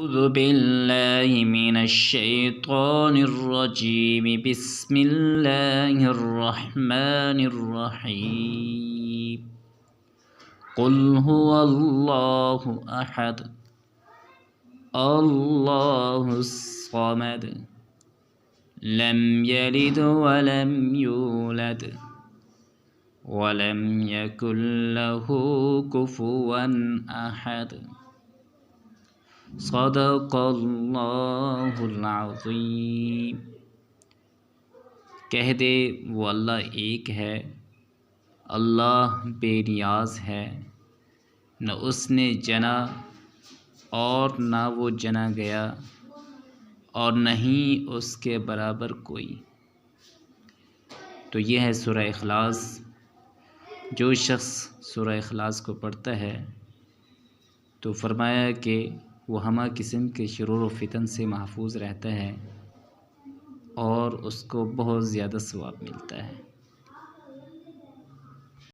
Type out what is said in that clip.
أعوذ بالله من الشيطان الرجيم بسم الله الرحمن الرحيم قل هو الله أحد الله الصمد لم يلد ولم يولد ولم يكن له كفوا أحد सदक़ल्लाहुल अज़ीम। कह दे वो अल्लाह एक है, अल्लाह बेनियाज है, न उसने जना और न वो जना गया और न ही उसके बराबर कोई। तो यह है सूरह इखलास। जो शख्स सूरह इखलास को पढ़ता है तो फरमाया कि वो हमा किस्म के शुरूर व फितन से महफूज रहता है और उसको बहुत ज़्यादा सवाब मिलता है।